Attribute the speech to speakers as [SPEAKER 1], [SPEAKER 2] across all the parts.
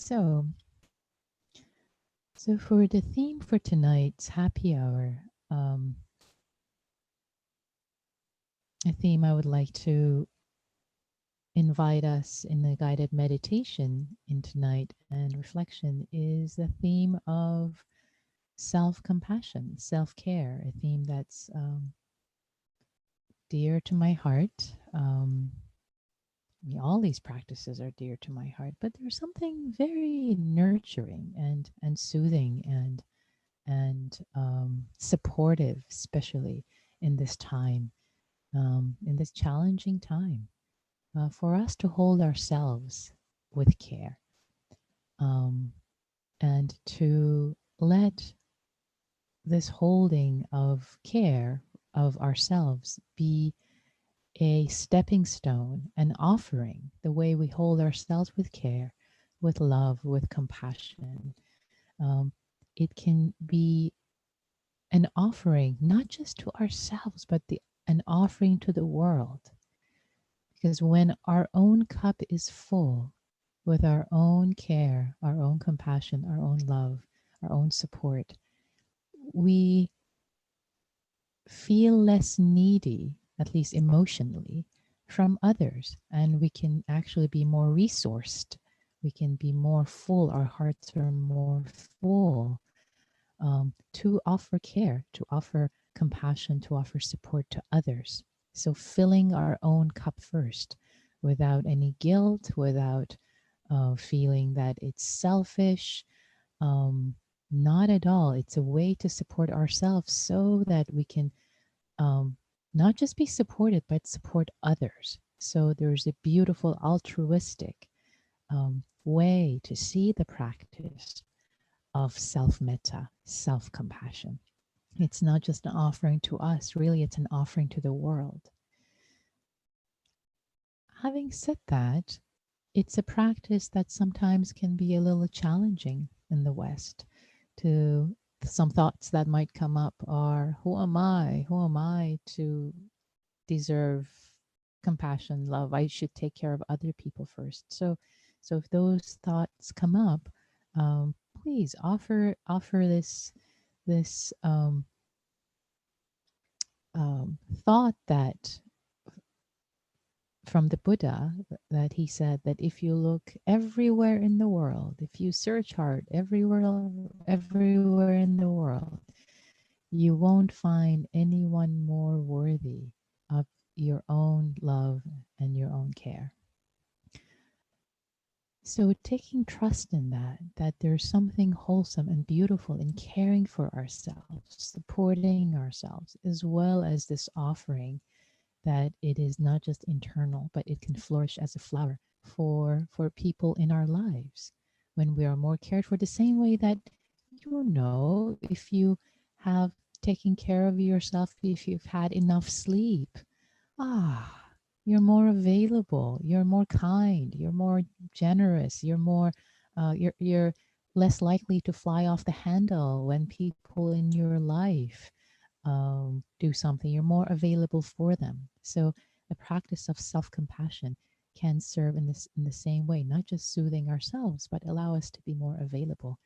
[SPEAKER 1] So for the theme for tonight's happy hour, a theme I would like to invite us in the guided meditation in tonight and reflection is the theme of self-compassion, self-care, a theme that's dear to my heart. All these practices are dear to my heart, but there's something very nurturing and soothing and supportive, especially in this time, in this challenging time, for us to hold ourselves with care, and to let this holding of care of ourselves be a stepping stone, an offering, the way we hold ourselves with care, with love, with compassion. It can be an offering, not just to ourselves, but an offering to the world. Because when our own cup is full with our own care, our own compassion, our own love, our own support, we feel less needy, at least emotionally, from others. And we can actually be more resourced. We can be more full. Our hearts are more full to offer care, to offer compassion, to offer support to others. So filling our own cup first without any guilt, without feeling that it's selfish. Not at all. It's a way to support ourselves so that we can not just be supported, but support others. So there's a beautiful altruistic way to see the practice of self-metta, self-compassion. It's not just an offering to us, really, it's an offering to the world. Having said that, it's a practice that sometimes can be a little challenging in the West. To some thoughts that might come up are, who am I? Who am I to deserve compassion, love? I should take care of other people first. So if those thoughts come up, please offer this thought that from the Buddha, that he said that if you look everywhere in the world, if you search hard everywhere in the world, you won't find anyone more worthy of your own love and your own care. So taking trust in that there's something wholesome and beautiful in caring for ourselves, supporting ourselves, as well as this offering that it is not just internal, but it can flourish as a flower for people in our lives when we are more cared for, the same way that, if you have taken care of yourself, if you've had enough sleep, you're more available, you're more kind, you're more generous, you're less likely to fly off the handle when people in your life do something. You're more available for them. So the practice of self-compassion can serve in the same way, not just soothing ourselves, but allow us to be more available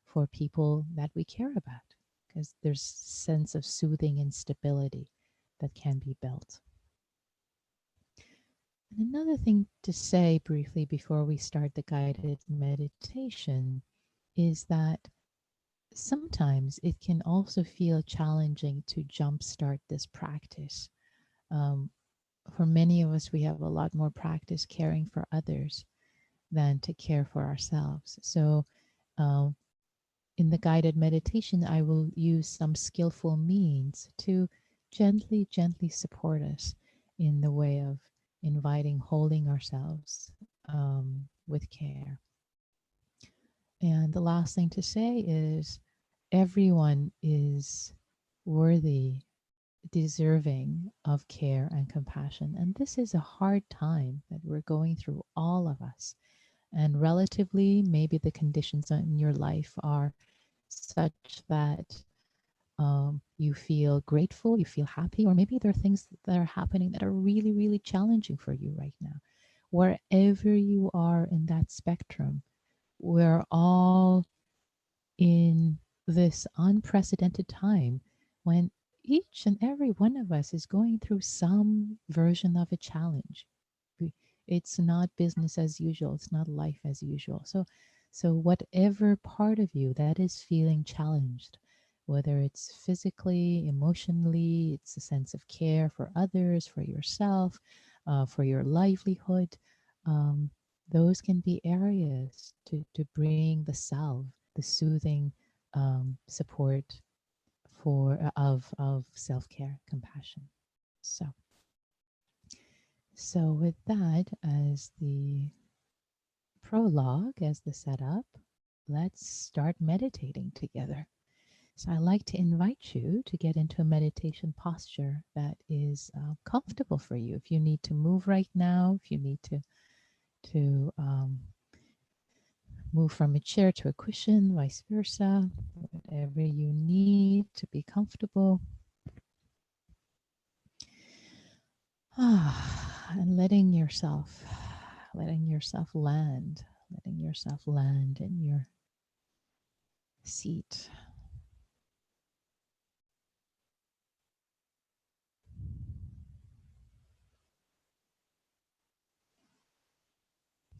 [SPEAKER 1] for people that we care about, because there's a sense of soothing and stability that can be built. And another thing to say briefly before we start the guided meditation is that sometimes it can also feel challenging to jumpstart this practice. For many of us, we have a lot more practice caring for others than to care for ourselves. So in the guided meditation, I will use some skillful means to gently support us in the way of inviting, holding ourselves with care. And the last thing to say is everyone is worthy, deserving of care and compassion. And this is a hard time that we're going through, all of us. And relatively, maybe the conditions in your life are such that you feel grateful, you feel happy, or maybe there are things that are happening that are really, really challenging for you right now. Wherever you are in that spectrum, we're all in this unprecedented time when each and every one of us is going through some version of a challenge. It's not business as usual, it's not life as usual. So whatever part of you that is feeling challenged, whether it's physically, emotionally, it's a sense of care for others, for yourself, for your livelihood, um, those can be areas to bring the salve, the soothing support for of self-care, compassion. So with that as the prologue, as the setup, let's start meditating together. So I like to invite you to get into a meditation posture that is comfortable for you. If you need to move right now, if you need to move from a chair to a cushion, vice versa, whatever you need to be comfortable. And letting yourself land, in your seat.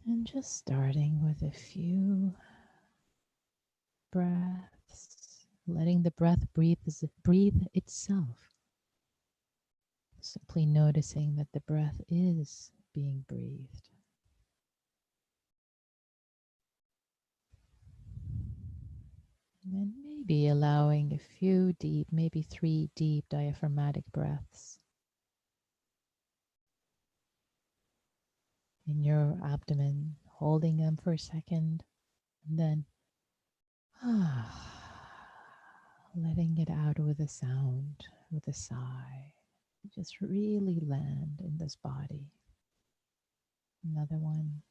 [SPEAKER 1] And just starting with a few breaths, letting the breath breathe itself. Simply noticing that the breath is being breathed. And then maybe allowing a few deep, maybe 3 deep diaphragmatic breaths in your abdomen, holding them for a second, and then letting it out with a sound, with a sigh. Just really land in this body. Another one.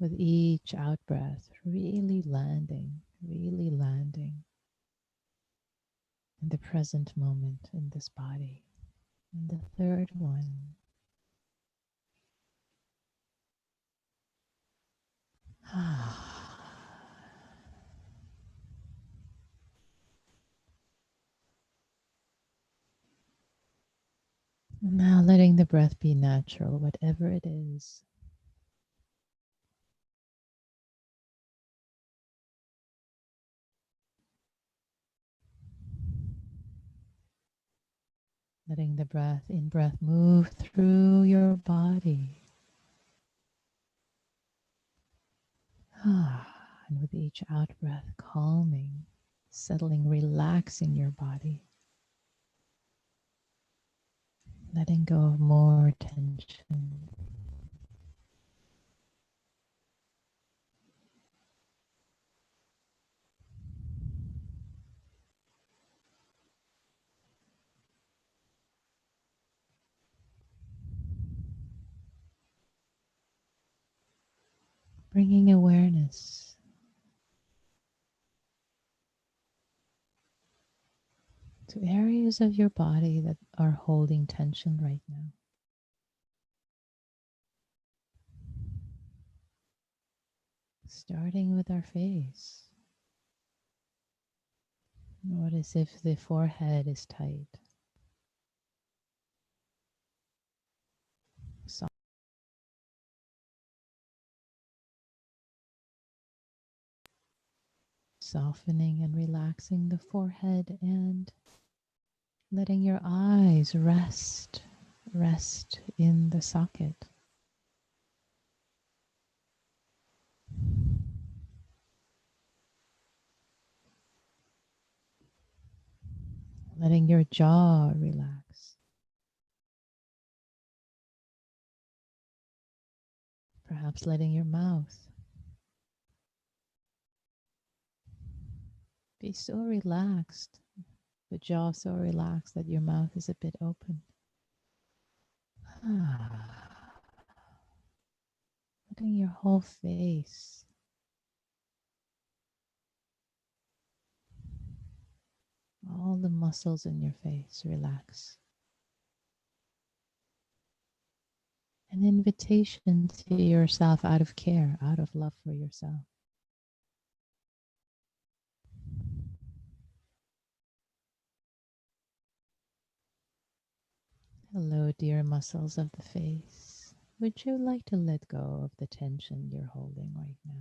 [SPEAKER 1] With each out breath, really landing in the present moment in this body. And the third one. Now letting the breath be natural, whatever it is. Letting the breath move through your body. And with each out breath, calming, settling, relaxing your body. Letting go of more tension. Bringing awareness to areas of your body that are holding tension right now. Starting with our face. Notice if the forehead is tight. Softening and relaxing the forehead and letting your eyes rest in the socket. Letting your jaw relax. Perhaps letting your mouth be so relaxed, the jaw so relaxed that your mouth is a bit open. Letting your whole face, all the muscles in your face relax. An invitation to yourself out of care, out of love for yourself. Hello, dear muscles of the face. Would you like to let go of the tension you're holding right now?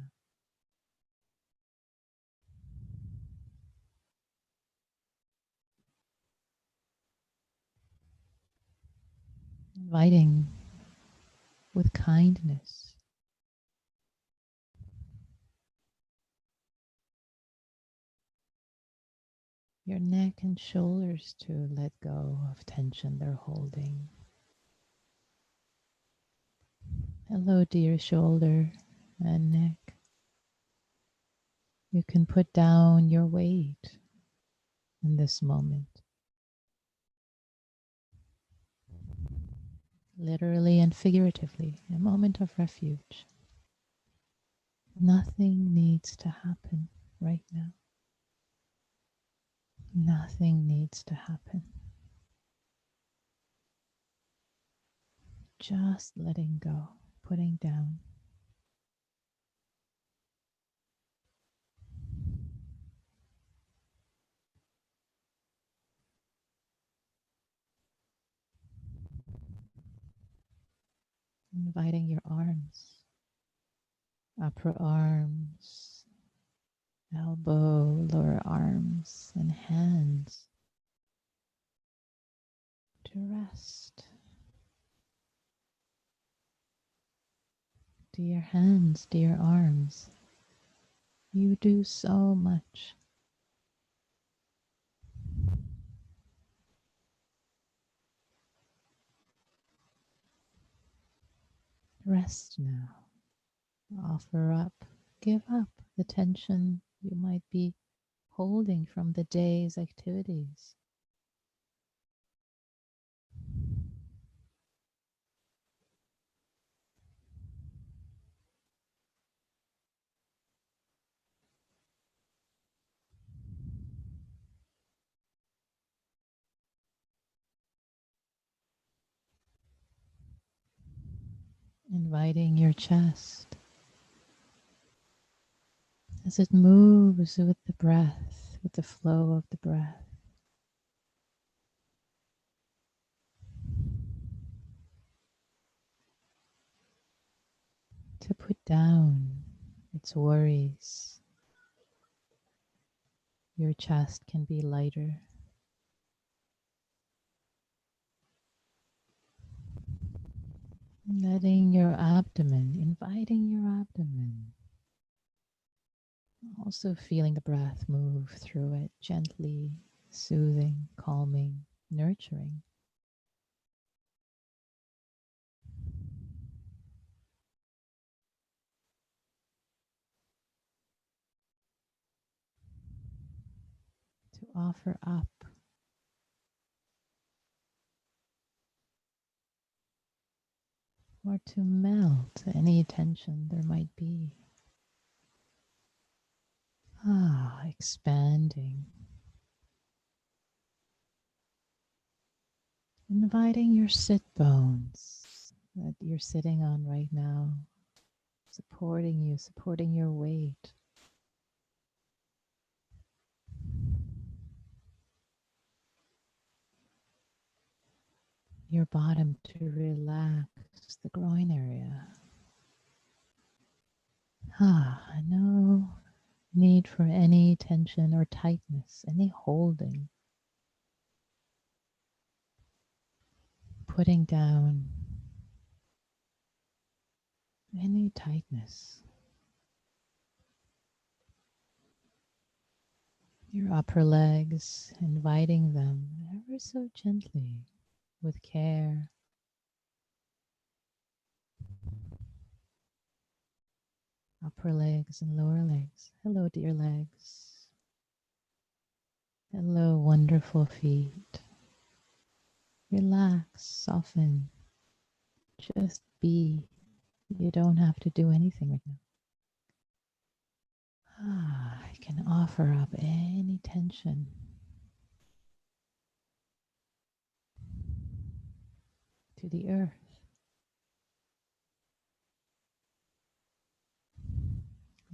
[SPEAKER 1] Inviting with kindness. Your neck and shoulders to let go of tension they're holding. Hello, dear shoulder and neck. You can put down your weight in this moment. Literally and figuratively, a moment of refuge. Nothing needs to happen right now. Nothing needs to happen. Just letting go, putting down. Inviting your arms, upper arms, elbow, lower arms, and hands to rest. Dear hands, dear arms, you do so much. Rest now. Offer up, give up the tension you might be holding from the day's activities. Inviting your chest as it moves with the breath, with the flow of the breath. To put down its worries. Your chest can be lighter. Letting your abdomen, inviting your abdomen. Also feeling the breath move through it gently, soothing, calming, nurturing. To offer up or to melt any tension there might be. Expanding. Inviting your sit bones that you're sitting on right now, supporting you, supporting your weight. Your bottom to relax the groin area. No need for any tension or tightness, any holding. Putting down any tightness. Your upper legs, inviting them ever so gently, with care. Upper legs and lower legs. Hello, dear legs. Hello, wonderful feet. Relax, soften. Just be. You don't have to do anything right now. I can offer up any tension. To the earth.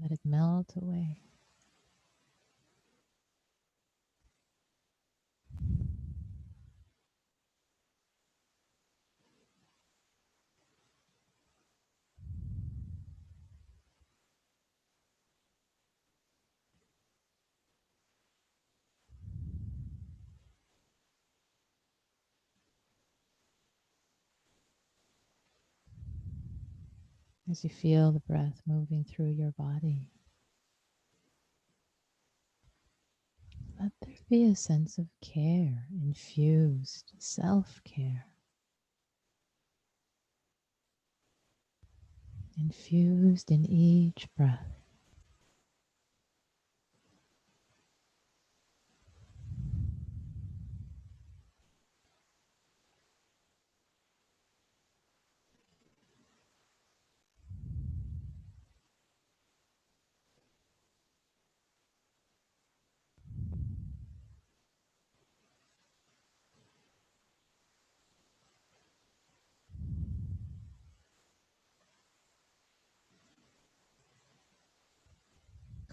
[SPEAKER 1] Let it melt away. As you feel the breath moving through your body, let there be a sense of care, infused self-care, infused in each breath.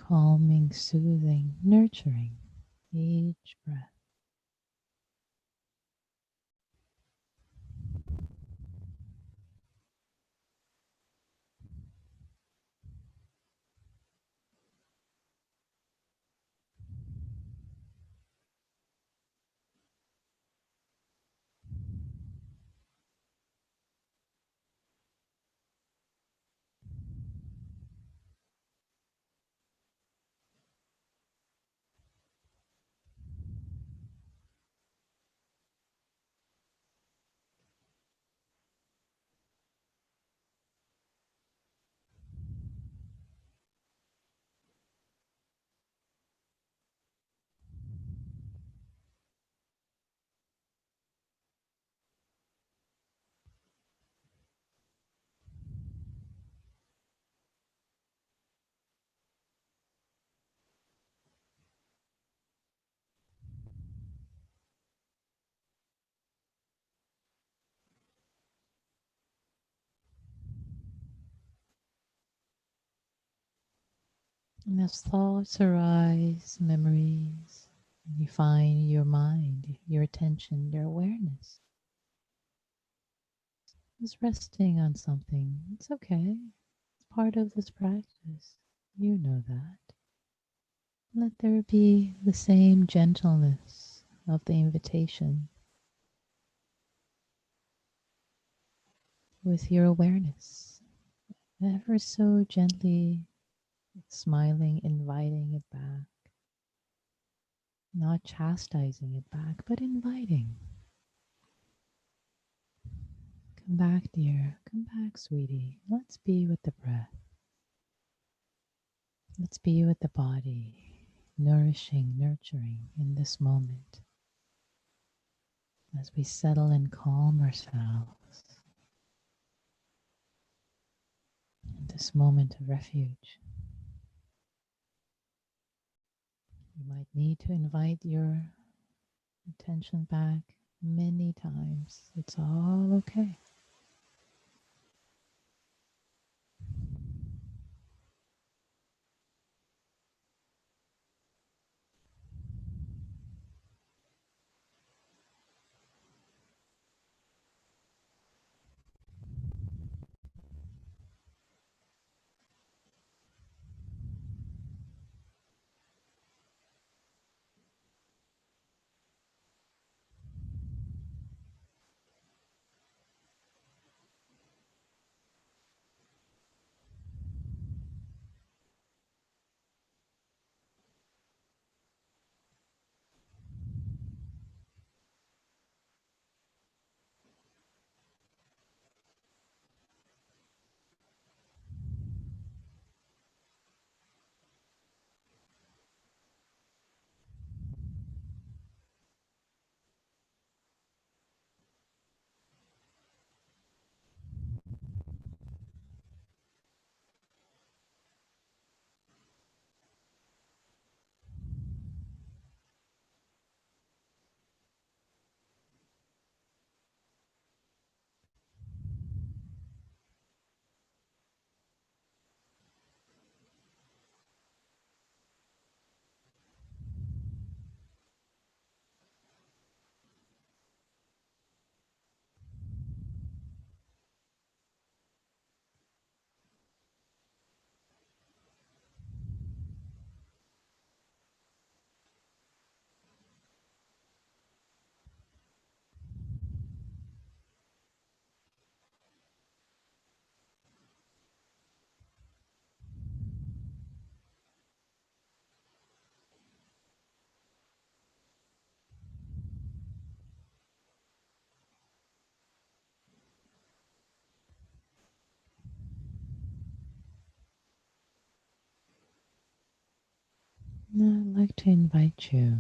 [SPEAKER 1] Calming, soothing, nurturing each breath. And as thoughts arise, memories, you find your mind, your attention, your awareness is resting on something. It's okay. It's part of this practice. You know that. Let there be the same gentleness of the invitation with your awareness, ever so gently smiling, inviting it back, not chastising it back, but inviting. Come back, dear. Come back, sweetie. Let's be with the breath. Let's be with the body, nourishing, nurturing in this moment as we settle and calm ourselves in this moment of refuge. You might need to invite your attention back many times. It's all okay. I'd like to invite you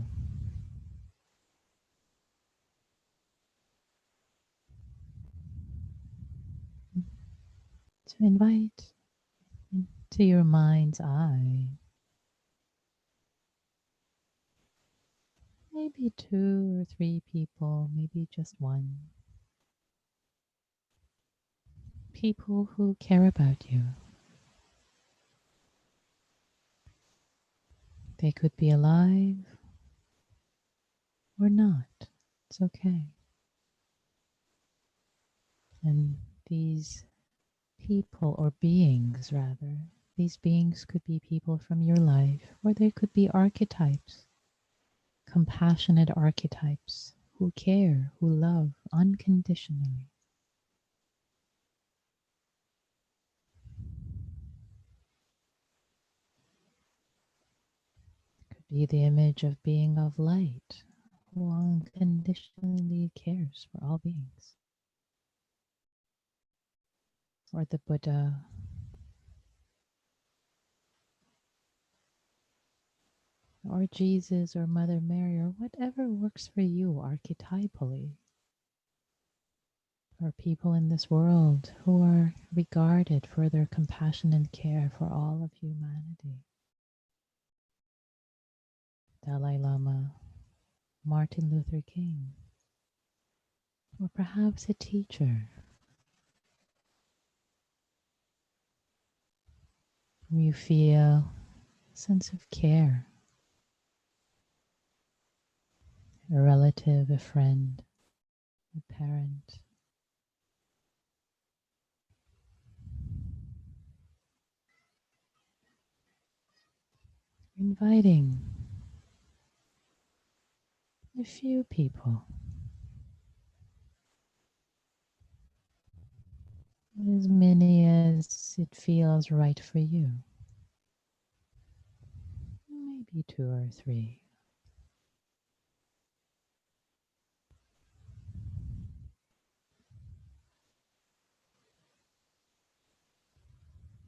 [SPEAKER 1] to invite into your mind's eye maybe 2 or 3 people, maybe just one. People who care about you. They could be alive or not. It's okay. And these people, or beings rather, these beings could be people from your life, or they could be archetypes, compassionate archetypes who care, who love unconditionally. Could be the image of being of light who unconditionally cares for all beings. Or the Buddha, or Jesus, or Mother Mary, or whatever works for you archetypally. Or people in this world who are regarded for their compassion and care for all of humanity. Dalai Lama, Martin Luther King, or perhaps a teacher. You feel a sense of care, a relative, a friend, a parent. Inviting a few people, as many as it feels right for you. Maybe 2 or 3.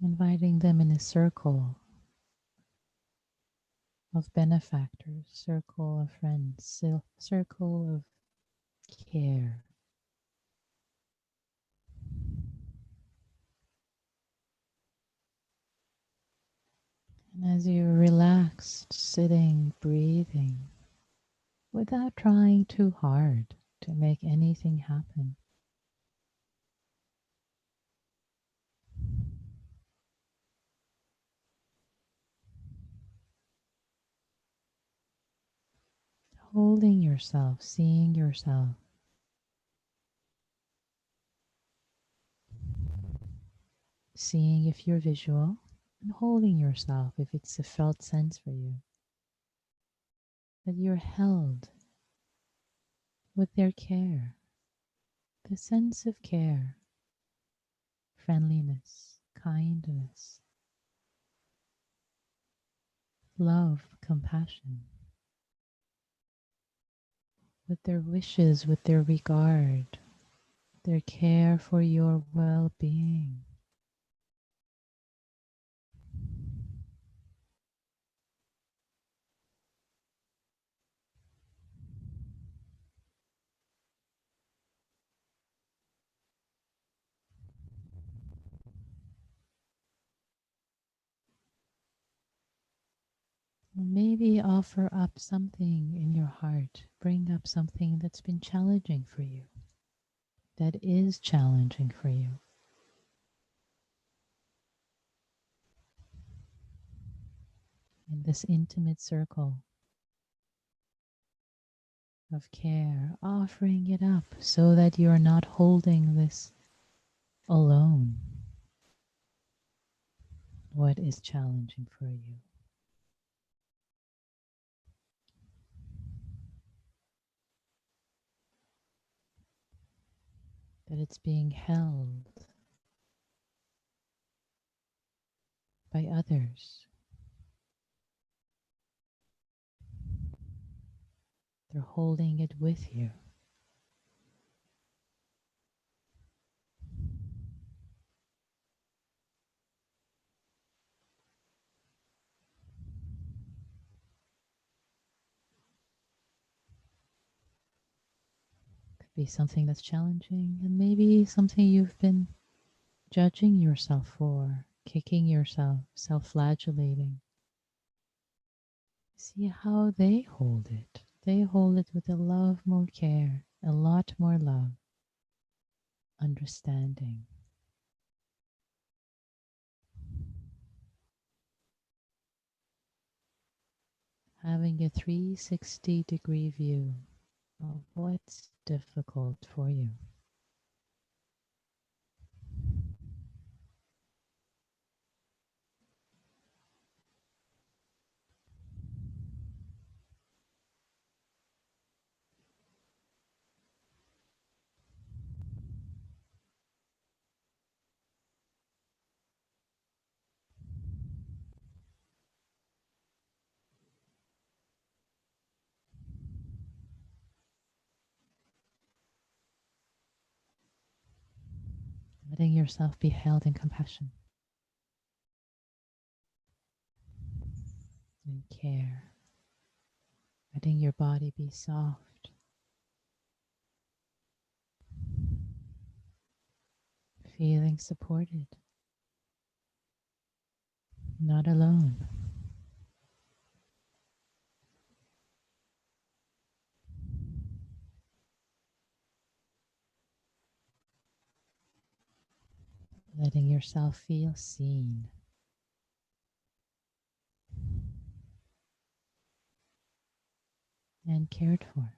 [SPEAKER 1] Inviting them in a circle of benefactors, circle of friends, circle of care. And as you're relaxed, sitting, breathing, without trying too hard to make anything happen, holding yourself, seeing yourself, seeing if you're visual, and holding yourself if it's a felt sense for you, that you're held with their care, the sense of care, friendliness, kindness, love, compassion, with their wishes, with their regard, their care for your well-being. Maybe offer up something in your heart, bring up something that's been challenging for you, that is challenging for you. In this intimate circle of care, offering it up so that you're not holding this alone. What is challenging for you? That it's being held by others. They're holding it with you. be something that's challenging, and maybe something you've been judging yourself for, kicking yourself, self flagellating. See how they hold it. They hold it with a love, more care, a lot more love, understanding. Having a 360-degree view of what's difficult for you. Letting yourself be held in compassion and care. Letting your body be soft, feeling supported, not alone. Letting yourself feel seen and cared for.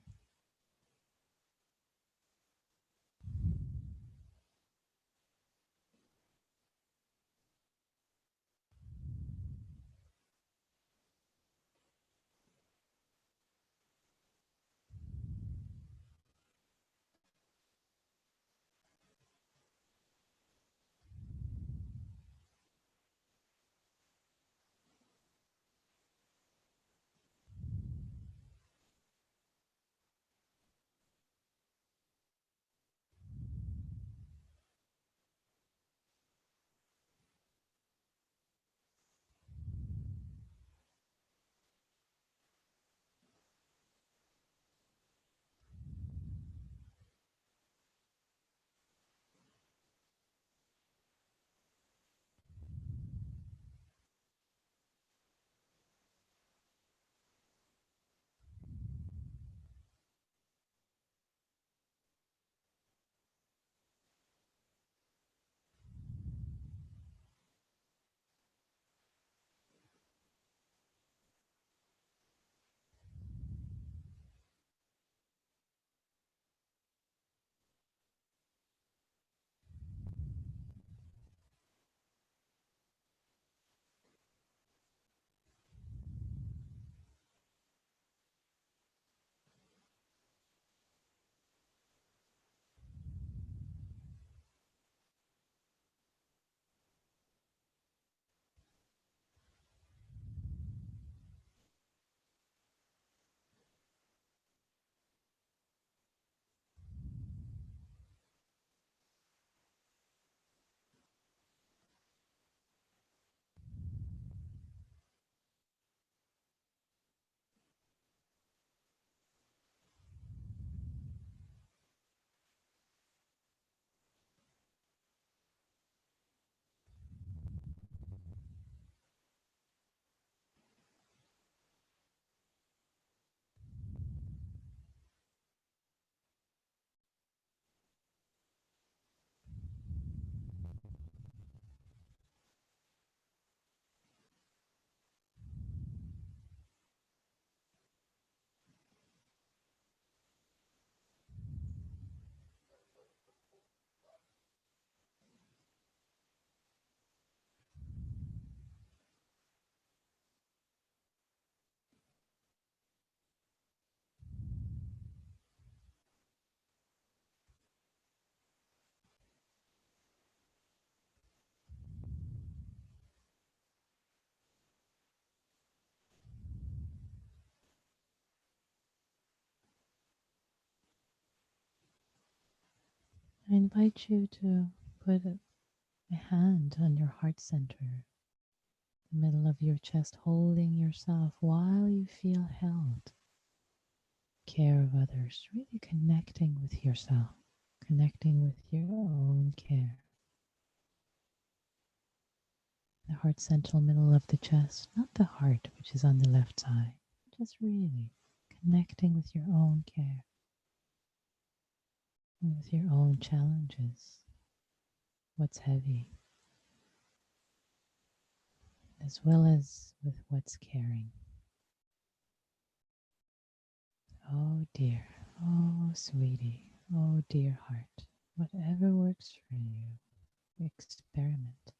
[SPEAKER 1] I invite you to put a hand on your heart center, the middle of your chest, holding yourself while you feel held. care of others, really connecting with yourself, connecting with your own care. The heart central middle of the chest, not the heart, which is on the left side, just really connecting with your own care and with your own challenges, what's heavy, as well as with what's caring. Oh dear, oh sweetie, oh dear heart, whatever works for you, experiment.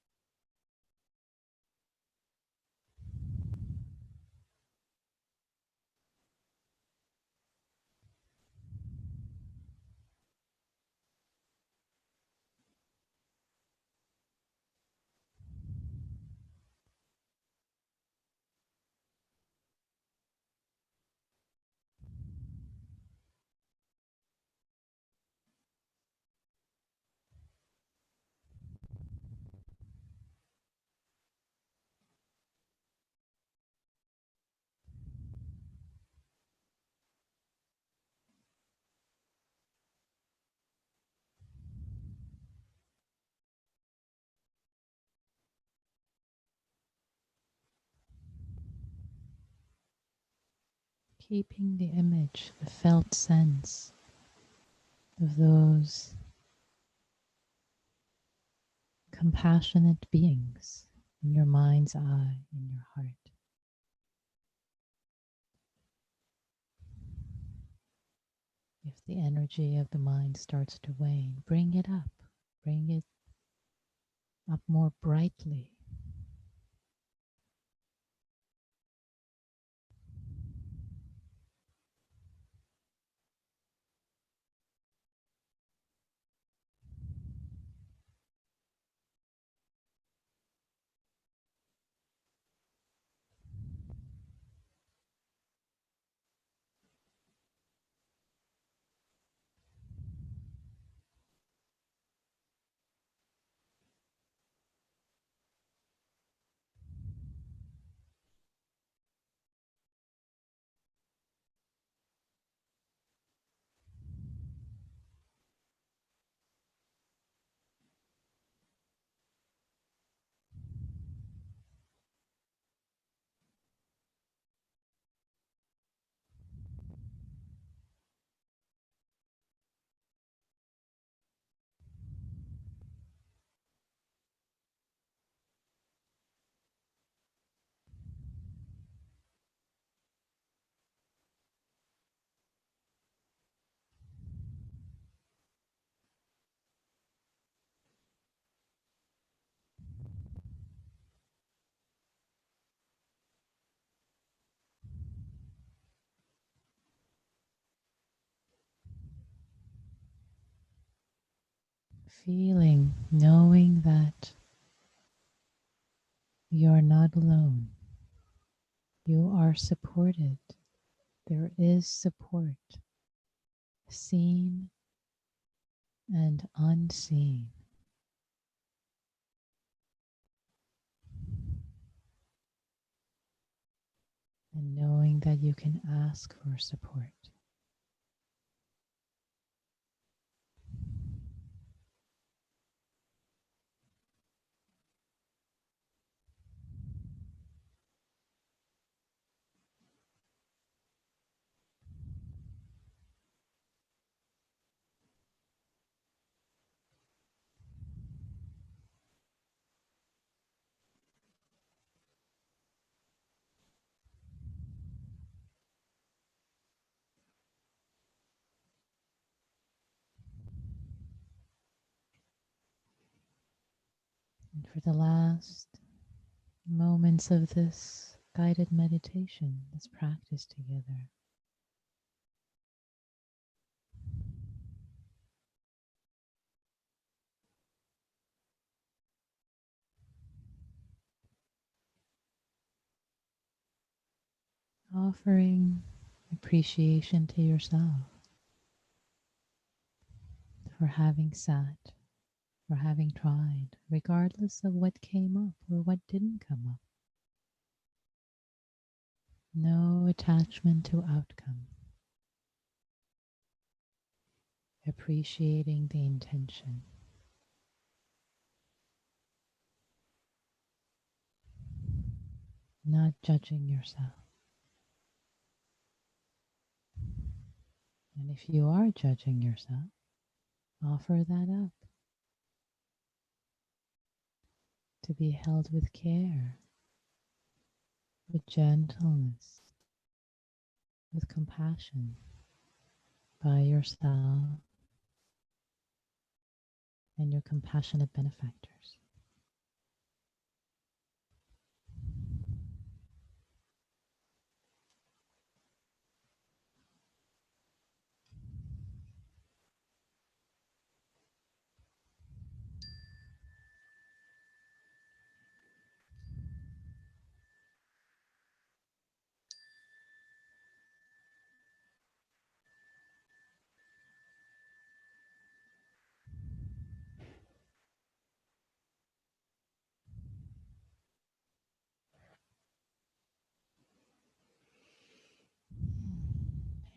[SPEAKER 1] Keeping the image, the felt sense of those compassionate beings in your mind's eye, in your heart. If the energy of the mind starts to wane, bring it up. Bring it up more brightly. Feeling, knowing that you're not alone. You are supported. There is support, seen and unseen. And knowing that you can ask for support. And for the last moments of this guided meditation, this practice together, offering appreciation to yourself for having sat, for having tried, regardless of what came up or what didn't come up. No attachment to outcome. appreciating the intention, not judging yourself. And if you are judging yourself, offer that up to be held with care, with gentleness, with compassion by yourself and your compassionate benefactors.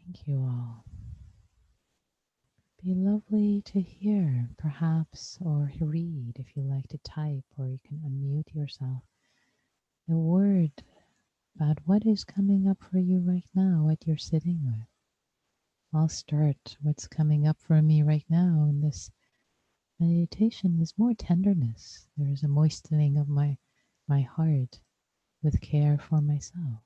[SPEAKER 1] Thank you all. Be lovely to hear, perhaps, or read if you like to type, or you can unmute yourself. The word about what is coming up for you right now, what you're sitting with. I'll start. What's coming up for me right now in this meditation is more tenderness. There is a moistening of my heart with care for myself.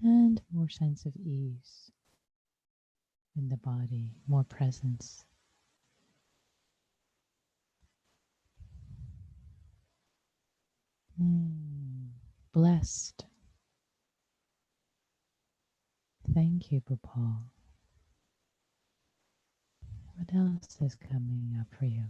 [SPEAKER 1] And more sense of ease in the body, more presence. Blessed. Thank you, Bhopal. What else is coming up for you?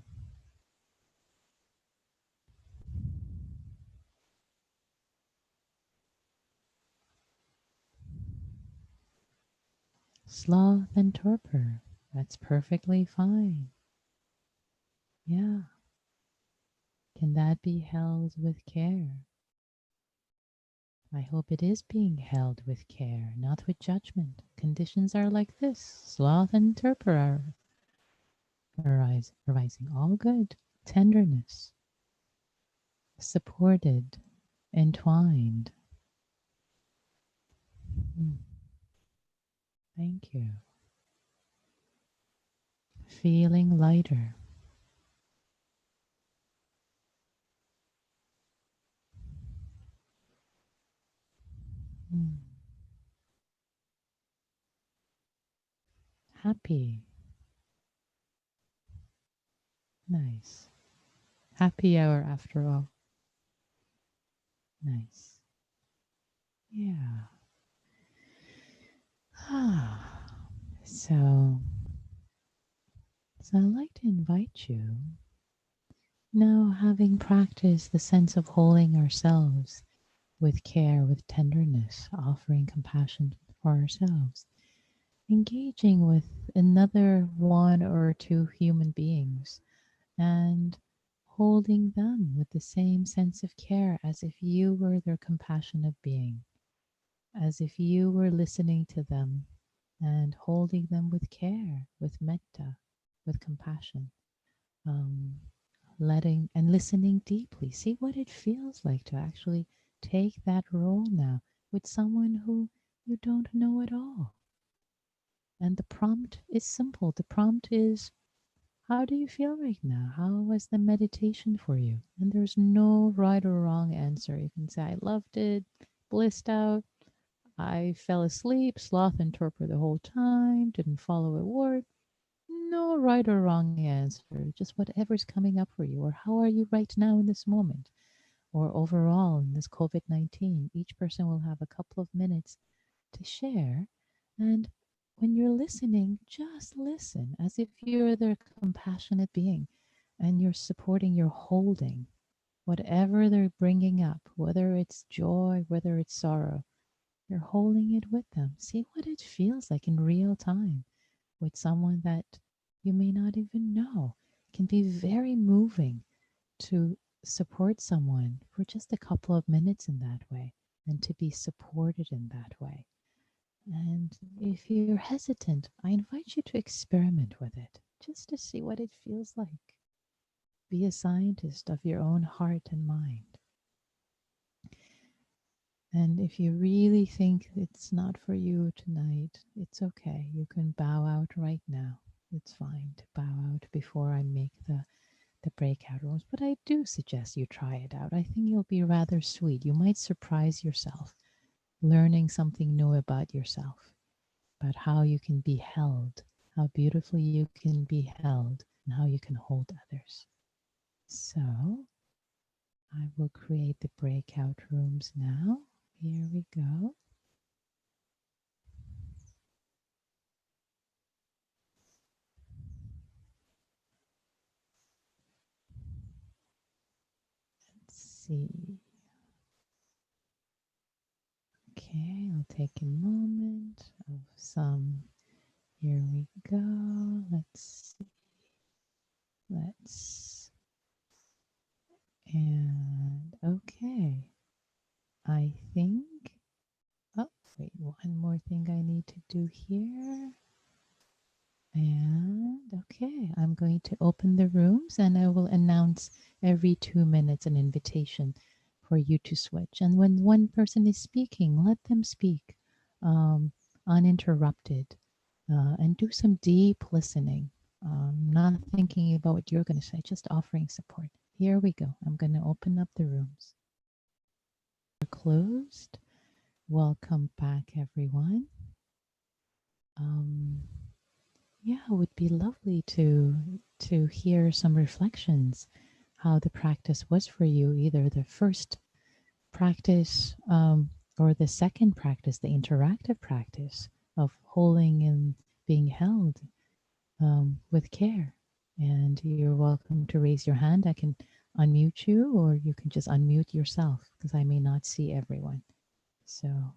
[SPEAKER 1] Sloth and torpor. That's perfectly fine. Yeah. Can that be held with care? I hope it is being held with care, not with judgment. Conditions are like this. Sloth and torpor are arising. All good. Tenderness. Supported. Entwined. Thank you. Feeling lighter. Happy. Nice. Happy hour after all. Nice. Yeah. So I'd like to invite you, now having practiced the sense of holding ourselves with care, with tenderness, offering compassion for ourselves, engaging with another one or two human beings and holding them with the same sense of care as if you were their compassionate being, as if you were listening to them and holding them with care, with metta, with compassion, letting and listening deeply. See what it feels like to actually take that role now with someone who you don't know at all. And the prompt is simple. The prompt is, how do you feel right now? How was the meditation for you? And there's no right or wrong answer. You can say, I loved it, blissed out, I fell asleep, sloth and torpor the whole time, didn't follow a word. No right or wrong answer, just whatever's coming up for you. Or how are you right now in this moment? Or overall in this COVID-19, each person will have a couple of minutes to share. And when you're listening, just listen as if you're their compassionate being and you're supporting, you're holding whatever they're bringing up, whether it's joy, whether it's sorrow. You're holding it with them. See what it feels like in real time with someone that you may not even know. It can be very moving to support someone for just a couple of minutes in that way and to be supported in that way. And if you're hesitant, I invite you to experiment with it just to see what it feels like. Be a scientist of your own heart and mind. And if you really think it's not for you tonight, it's okay. You can bow out right now. It's fine to bow out before I make the breakout rooms, but I do suggest you try it out. I think it'll be rather sweet. You might surprise yourself learning something new about yourself, about how you can be held, how beautifully you can be held, and how you can hold others. So I will create the breakout rooms now. Here we go. Let's see. Okay, I'll take a moment of some. Here we go. Let's see. And okay. I think, oh, wait, one more thing I need to do here. And okay, I'm going to open the rooms and I will announce every 2 minutes an invitation for you to switch. And when one person is speaking, let them speak uninterrupted and do some deep listening, not thinking about what you're going to say, just offering support. Here we go. I'm going to open up the rooms. They're closed. Welcome back, everyone. Yeah, it would be lovely to hear some reflections, how the practice was for you, either the first practice or the second practice, the interactive practice of holding and being held with care. And you're welcome to raise your hand. I can unmute you, or you can just unmute yourself because I may not see everyone. So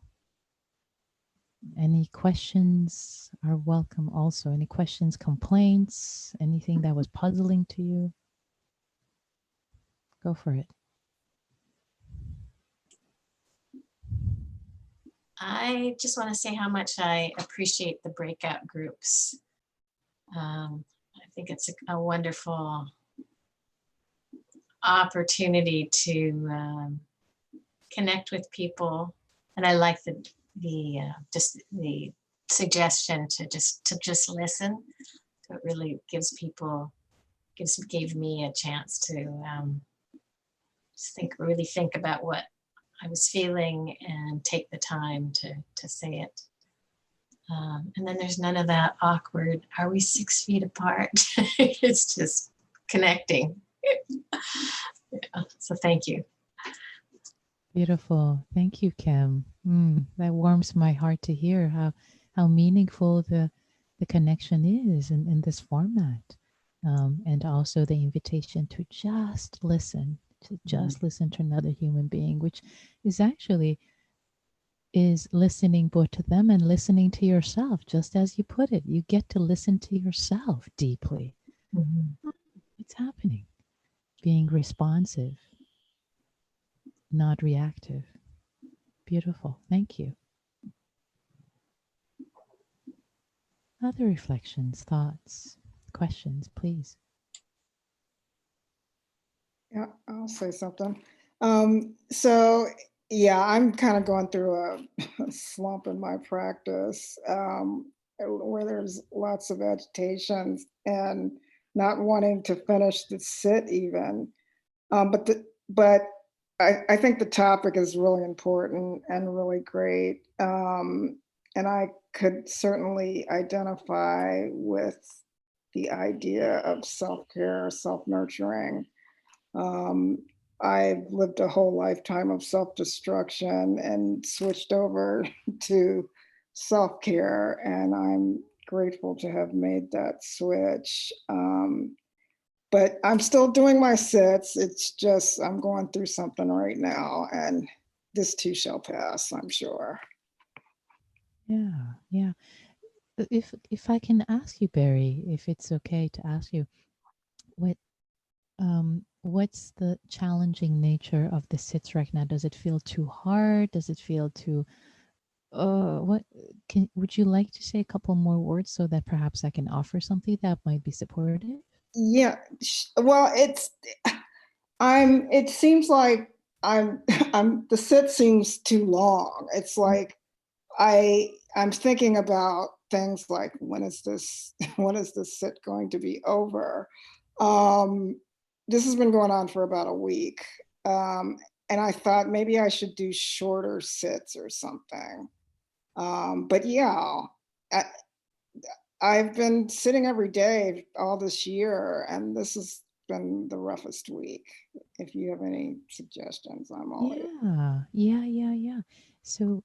[SPEAKER 1] any questions are welcome also. Any questions, complaints, anything that was puzzling to you? Go for it.
[SPEAKER 2] I just want to say how much I appreciate the breakout groups. I think it's a wonderful opportunity to connect with people, and I like the just the suggestion to just listen. So it really gave me a chance to just really think about what I was feeling and take the time to say it. And then there's none of that awkward, are we 6 feet apart? It's just connecting. Yeah, so thank you.
[SPEAKER 1] Beautiful. Thank you, Kim. That warms my heart to hear how meaningful the connection is in this format. And also the invitation to just listen, listen to another human being, which is actually is listening both to them and listening to yourself. Just as you put it, you get to listen to yourself deeply. What's happening? Being responsive, not reactive. Beautiful. Thank you. Other reflections, thoughts, questions, please.
[SPEAKER 3] Yeah, I'll say something. So yeah, I'm kind of going through a slump in my practice, where there's lots of agitations and not wanting to finish the sit even. But I think the topic is really important and really great. And I could certainly identify with the idea of self-care, self-nurturing. I've lived a whole lifetime of self-destruction and switched over to self-care, and I'm grateful to have made that switch. But I'm still doing my sits. It's just I'm going through something right now, and this too shall pass, I'm sure.
[SPEAKER 1] Yeah, yeah. If I can ask you, Barry, if it's okay to ask you, what's the challenging nature of the sits right now? Does it feel too hard? Does it feel too what would you like to say a couple more words so that perhaps I can offer something that might be supportive?
[SPEAKER 3] Yeah, well, it seems like the sit seems too long. It's like I'm thinking about things like, when is this when is this sit going to be over? Um, this has been going on for about a week. And I thought maybe I should do shorter sits or something. But yeah, I, I've been sitting every day all this year, and this has been the roughest week. If you have any suggestions, I'm all ears.
[SPEAKER 1] Yeah. So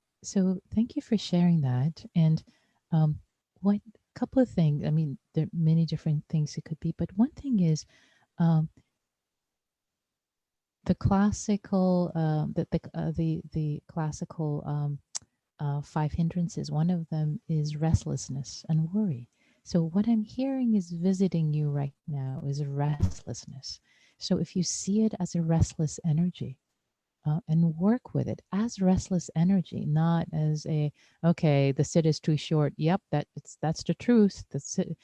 [SPEAKER 1] thank you for sharing that. And um, what couple of things. I mean, there are many different things it could be, but one thing is um, the classical, the classical five hindrances. One of them is restlessness and worry. So what I'm hearing is visiting you right now is restlessness. So if you see it as a restless energy, and work with it as restless energy, not as a okay, the sit is too short. Yep, that's the truth. The sit,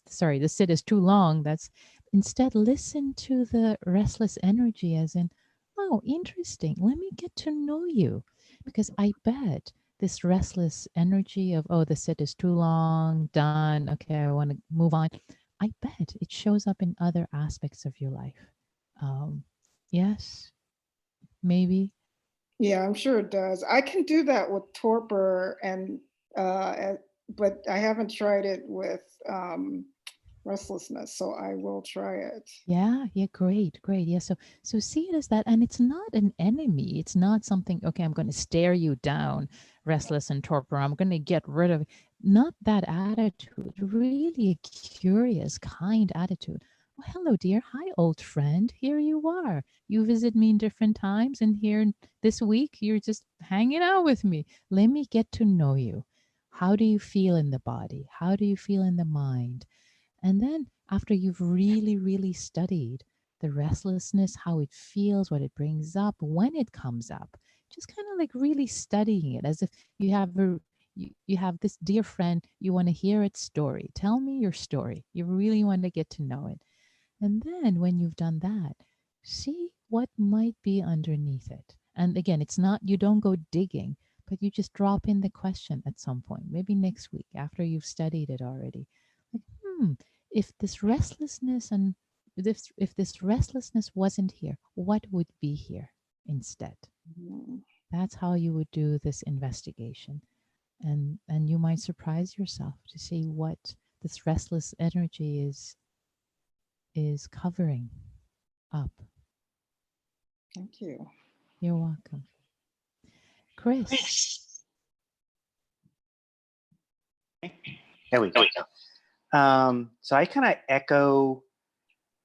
[SPEAKER 1] sorry, the sit is too long. That's instead listen to the restless energy as in, oh, interesting. Let me get to know you, because I bet this restless energy of oh, the sit is too long, done. Okay, I want to move on. I bet it shows up in other aspects of your life. Um, yes, maybe.
[SPEAKER 3] Yeah, I'm sure it does. I can do that with torpor, but I haven't tried it with restlessness, so I will try it.
[SPEAKER 1] Yeah, great. Yeah, so see it as that, and it's not an enemy. It's not something. Okay, I'm going to stare you down, restless and torpor. I'm going to get rid of. Not that attitude. Really a curious, kind attitude. Oh, hello, dear. Hi, old friend. Here you are. You visit me in different times, and here this week you're just hanging out with me. Let me get to know you. How do you feel in the body? How do you feel in the mind? And then after you've really studied the restlessness, how it feels, what it brings up, when it comes up, just kind of like really studying it as if you have this dear friend, you want to hear its story. Tell me your story. You really want to get to know it. And then when you've done that, see what might be underneath it. And again, it's not, you don't go digging, but you just drop in the question at some point, maybe next week after you've studied it already. Like, if this restlessness and if this restlessness wasn't here, what would be here instead?
[SPEAKER 3] Mhm.
[SPEAKER 1] That's how you would do this investigation. And you might surprise yourself to see what this restless energy is covering up.
[SPEAKER 3] Thank you.
[SPEAKER 1] You're welcome. Chris.
[SPEAKER 2] Chris.
[SPEAKER 4] There we go. So I kind of echo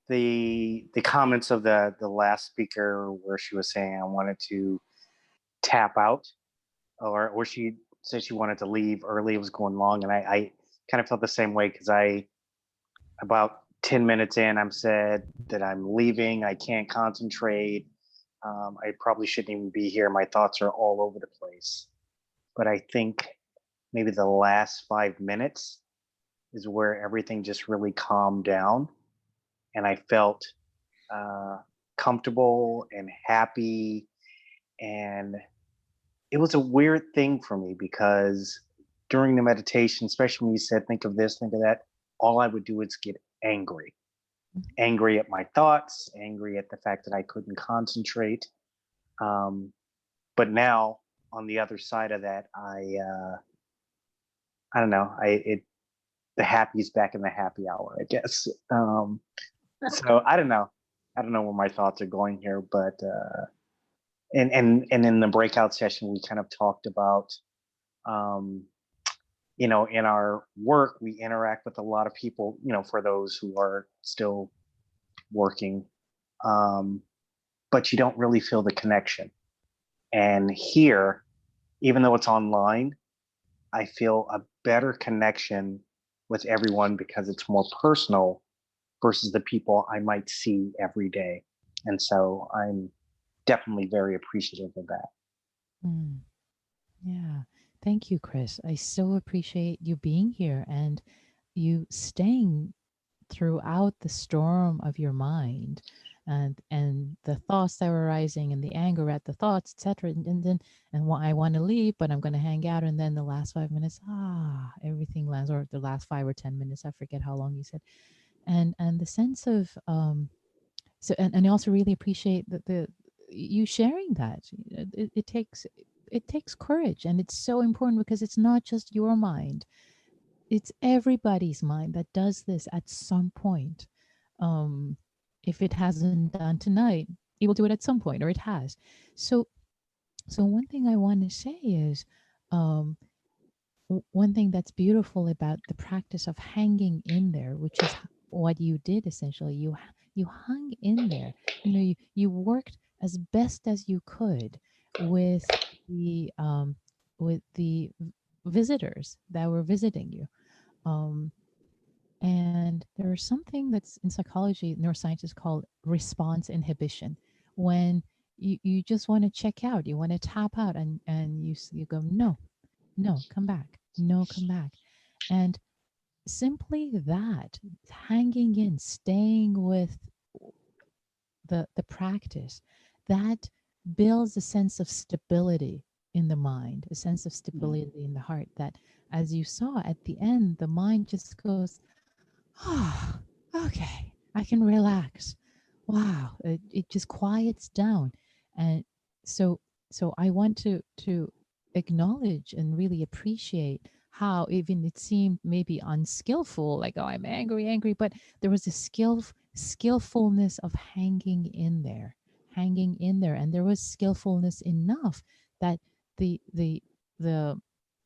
[SPEAKER 4] the comments of the last speaker, where she was saying I wanted to tap out, or she said she wanted to leave early. It was going long, and I kind of felt the same way, because about 10 minutes in, I'm said that I'm leaving. I can't concentrate. I probably shouldn't even be here. My thoughts are all over the place. But I think maybe the last 5 minutes is where everything just really calmed down, and I felt uh, comfortable and happy. And it was a weird thing for me, because during the meditation, especially when you said, think of this, think of that, all I would do is get angry at my thoughts, angry at the fact that I couldn't concentrate. Um, but now, on the other side of that, I don't know, the happy is back in the happy hour, I guess. So I don't know where my thoughts are going here, but and in the breakout session, we kind of talked about, um, in our work, we interact with a lot of people, for those who are still working, um, but you don't really feel the connection. And here, even though it's online, I feel a better connection with everyone, because it's more personal versus the people I might see every day. And so I'm definitely very appreciative of that.
[SPEAKER 1] Mm, yeah. Thank you, Chris. I so appreciate you being here and you staying throughout the storm of your mind and the thoughts that were rising and the anger at the thoughts, etc. And then I want to leave, but I'm going to hang out. And then the last 5 minutes, everything lands, or the last 5 or 10 minutes, I forget how long you said. And the sense of so and I also really appreciate the you sharing that. It takes courage, and it's so important because it's not just your mind, it's everybody's mind that does this at some point. um if it hasn't done tonight, it will do it at some point, or it has. So one thing I want to say is, um one thing that's beautiful about the practice of hanging in there, which is what you did essentially, you hung in there. You worked as best as you could with the visitors that were visiting you. um and there's something that's in psychology, neuroscientists called response inhibition. When you just want to check out, you want to tap out, and you go, no, no, come back, no, come back. And simply that, hanging in, staying with the practice, that builds a sense of stability in the mind, a sense of stability in the heart, that, as you saw at the end, the mind just goes, oh, okay, I can relax. Wow, it just quiets down. And so I want to acknowledge and really appreciate how, even it seemed maybe unskillful, like, oh, I'm angry, but there was a skillfulness of hanging in there, and there was skillfulness enough that the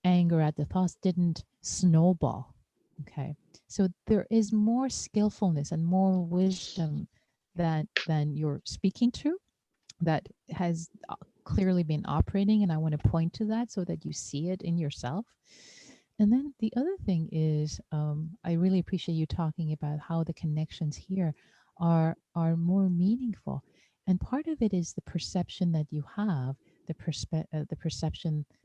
[SPEAKER 1] anger at the thoughts didn't snowball. Okay, so there is more skillfulness and more wisdom than you're speaking to, that has clearly been operating, and I want to point to that so that you see it in yourself. And then the other thing is, I really appreciate you talking about how the connections here are more meaningful, and part of it is the perception that you have, the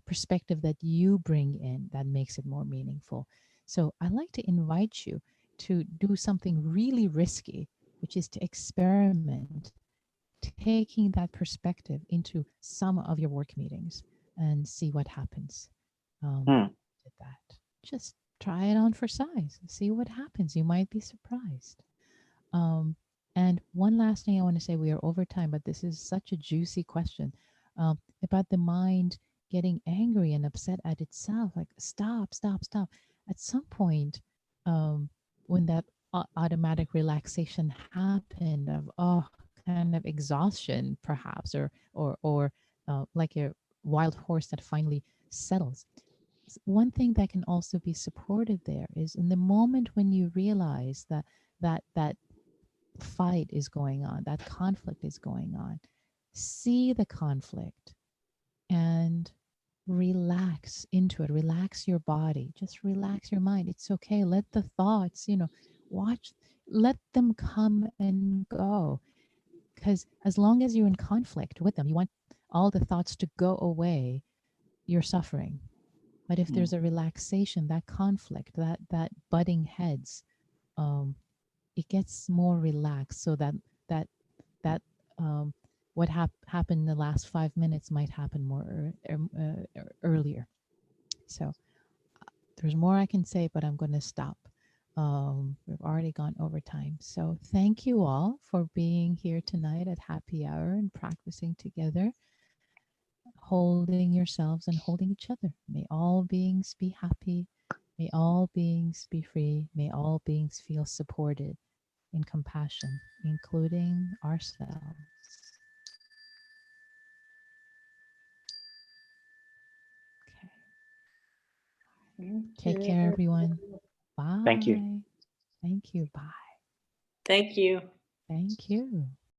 [SPEAKER 1] perspective that you bring in, that makes it more meaningful. So I like to invite you to do something really risky, which is to experiment taking that perspective into some of your work meetings and see what happens.
[SPEAKER 4] Hmm.
[SPEAKER 1] Did that. Just try it on for size. See what happens. You might be surprised. Um, and one last thing I want to say, we are over time, but this is such a juicy question, about the mind getting angry and upset at itself. Like, stop, stop, stop. At some point, when that automatic relaxation happened of, kind of exhaustion, perhaps, or like a wild horse that finally settles. One thing that can also be supportive there is, in the moment when you realize that fight is going on, that conflict is going on, see the conflict and relax into it. Relax your body. Just relax your mind. It's okay. Let the thoughts, watch, let them come and go. Because as long as you're in conflict with them, you want all the thoughts to go away, you're suffering. But if there's a relaxation, that conflict, that butting heads, um, it gets more relaxed, so that that what happened in the last 5 minutes might happen more earlier. So there's more I can say, but I'm going to stop. We've already gone over time. So thank you all for being here tonight at happy hour and practicing together, holding yourselves and holding each other. May all beings be happy. May all beings be free. May all beings feel supported in compassion, including ourselves. Okay. Take care, everyone. Bye.
[SPEAKER 4] Thank you.
[SPEAKER 1] Thank you. Bye.
[SPEAKER 5] Thank you.
[SPEAKER 1] Thank you.